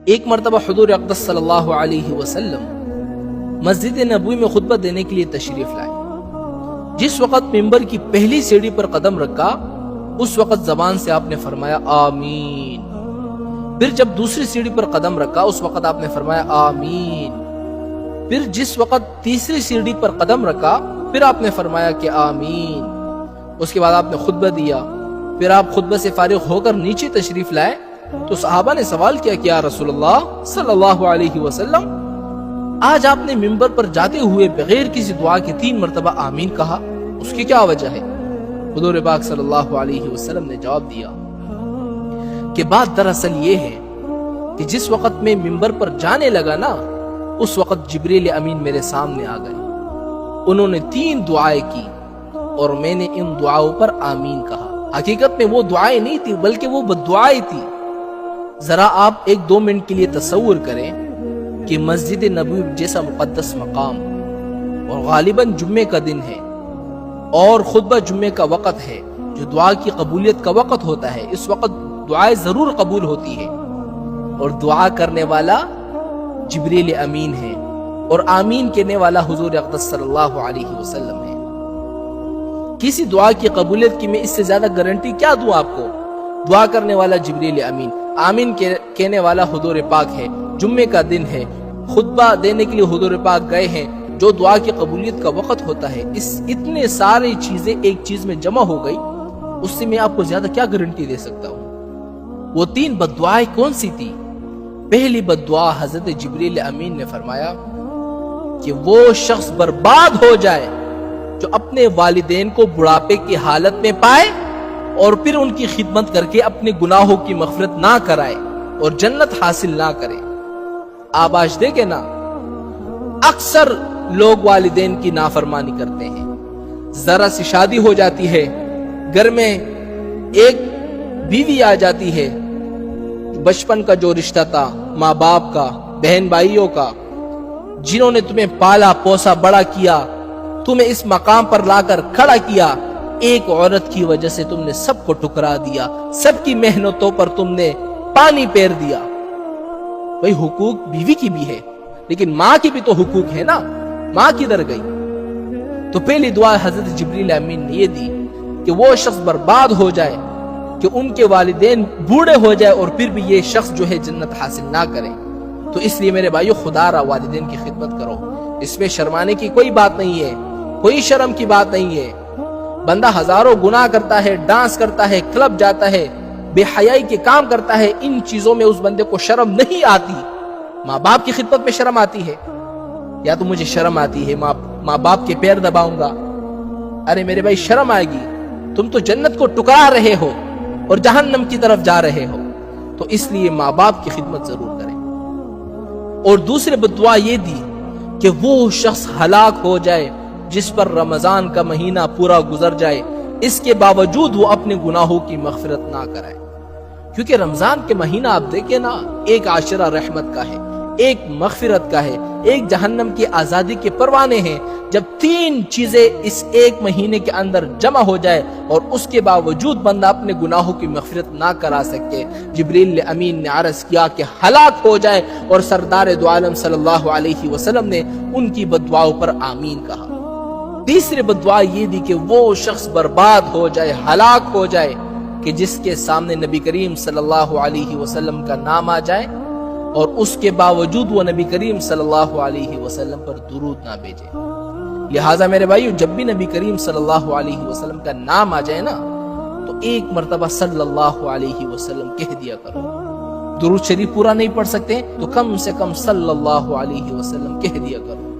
ایک مرتبہ حضور اقدس صلی اللہ علیہ وسلم مسجد نبوی میں خطبہ دینے کے لیے تشریف لائے۔ جس وقت ممبر کی پہلی سیڑھی پر قدم رکھا اس وقت زبان سے آپ نے فرمایا آمین۔ پھر جب دوسری سیڑھی پر قدم رکھا اس وقت آپ نے فرمایا آمین۔ پھر جس وقت تیسری سیڑھی پر قدم رکھا پھر آپ نے فرمایا کہ آمین۔ اس کے بعد آپ نے خطبہ دیا۔ پھر آپ خطبہ سے فارغ ہو کر نیچے تشریف لائے تو صحابہ نے سوال کیا کہ یا رسول اللہ صلی اللہ علیہ وسلم، آج آپ نے ممبر پر جاتے ہوئے بغیر کسی دعا کے 3 مرتبہ آمین کہا، اس کی کیا وجہ ہے؟ حضور پاک صلی اللہ علیہ وسلم نے جواب دیا کہ بات دراصل یہ ہے کہ جس وقت میں ممبر پر جانے لگا نا اس وقت جبریل امین میرے سامنے آ گئے۔ انہوں نے 3 دعائیں کی اور میں نے ان دعاؤں پر آمین کہا۔ حقیقت میں وہ دعائیں نہیں تھی بلکہ وہ بددعائیں تھی۔ ذرا آپ 1-2 منٹ کے لیے تصور کریں کہ مسجد نبوی جیسا مقدس مقام اور غالباً جمعے کا دن ہے اور خطبہ جمعے کا وقت ہے جو دعا کی قبولیت کا وقت ہوتا ہے، اس وقت دعائیں ضرور قبول ہوتی ہے اور دعا کرنے والا جبریل امین ہے اور آمین کہنے والا حضور اقدس صلی اللہ علیہ وسلم ہے۔ کسی دعا کی قبولیت کی میں اس سے زیادہ گارنٹی کیا دوں آپ کو؟ دعا کرنے والا جبریل امین، آمین کہنے والا حضور پاک ہے، جمعے کا دن ہے، خطبہ دینے کے لیے حضور پاک گئے ہیں، جو دعا کی قبولیت کا وقت ہوتا ہے، اتنے سارے چیزیں ایک چیز میں جمع ہو گئی، اس سے میں آپ کو زیادہ کیا گارنٹی دے سکتا ہوں؟ وہ 3 بددعائیں کون سی تھی؟ پہلی بددعا حضرت جبریل امین نے فرمایا کہ وہ شخص برباد ہو جائے جو اپنے والدین کو بڑھاپے کی حالت میں پائے اور پھر ان کی خدمت کر کے اپنے گناہوں کی مغفرت نہ کرائے اور جنت حاصل نہ کرے۔ آپ آج دیکھیں نا، اکثر لوگ والدین کی نافرمانی کرتے ہیں۔ ذرا سی شادی ہو جاتی ہے، گھر میں ایک بیوی آ جاتی ہے، بچپن کا جو رشتہ تھا ماں باپ کا، بہن بھائیوں کا، جنہوں نے تمہیں پالا پوسا بڑا کیا، تمہیں اس مقام پر لا کر کھڑا کیا، ایک عورت کی وجہ سے تم نے سب کو ٹکرا دیا، سب کی محنتوں پر تم نے پانی پیر دیا۔ بھئی حقوق بیوی کی بھی ہے لیکن ماں کی بھی تو حقوق ہے نا، ماں کدھر گئی؟ تو پہلی دعا حضرت جبریل امین نے یہ دی کہ وہ شخص برباد ہو جائے، کہ ان کے والدین بوڑھے ہو جائے اور پھر بھی یہ شخص جو ہے جنت حاصل نہ کرے۔ تو اس لیے میرے بھائیو، خدا را والدین کی خدمت کرو، اس میں شرمانے کی کوئی بات نہیں ہے، کوئی شرم کی بات نہیں ہے۔ بندہ ہزاروں گناہ کرتا ہے، ڈانس کرتا ہے، کلب جاتا ہے، بے حیائی کے کام کرتا ہے، ان چیزوں میں اس بندے کو شرم نہیں آتی۔ ماں باپ کی خدمت میں شرم آتی ہے، یا تو مجھے شرم آتی ہے ماں باپ کے پیر دباؤں گا۔ ارے میرے بھائی، شرم آئے گی، تم تو جنت کو ٹکرا رہے ہو اور جہنم کی طرف جا رہے ہو، تو اس لیے ماں باپ کی خدمت ضرور کریں۔ اور دوسرے بددعا یہ دی کہ وہ شخص ہلاک ہو جائے جس پر رمضان کا مہینہ پورا گزر جائے، اس کے باوجود وہ اپنے گناہوں کی مغفرت نہ کرائے۔ کیونکہ رمضان کے مہینہ آپ دیکھیں نا، ایک عاشرہ رحمت کا ہے، ایک مغفرت کا ہے، ایک جہنم کی آزادی کے پروانے ہیں۔ جب 3 چیزیں اس ایک مہینے کے اندر جمع ہو جائے اور اس کے باوجود بندہ اپنے گناہوں کی مغفرت نہ کرا سکے، جبریل امین نے عرض کیا کہ ہلاک ہو جائے، اور سردار دو عالم صلی اللہ علیہ وسلم نے ان کی بددعاؤں پر آمین کہا۔ تیسری بددعا یہ دی کہ وہ شخص برباد ہو جائے، ہلاک ہو جائے، کہ جس کے سامنے نبی کریم صلی اللہ علیہ وسلم کا نام آ جائے اور اس کے باوجود وہ نبی کریم صلی اللہ علیہ وسلم پر درود نہ بھیجے۔ لہٰذا میرے بھائیو، جب بھی نبی کریم صلی اللہ علیہ وسلم کا نام آ جائے نا تو 1 مرتبہ صلی اللہ علیہ وسلم کہہ دیا کرو۔ درود شریف پورا نہیں پڑھ سکتے تو کم سے کم صلی اللہ علیہ وسلم کہہ دیا کرو۔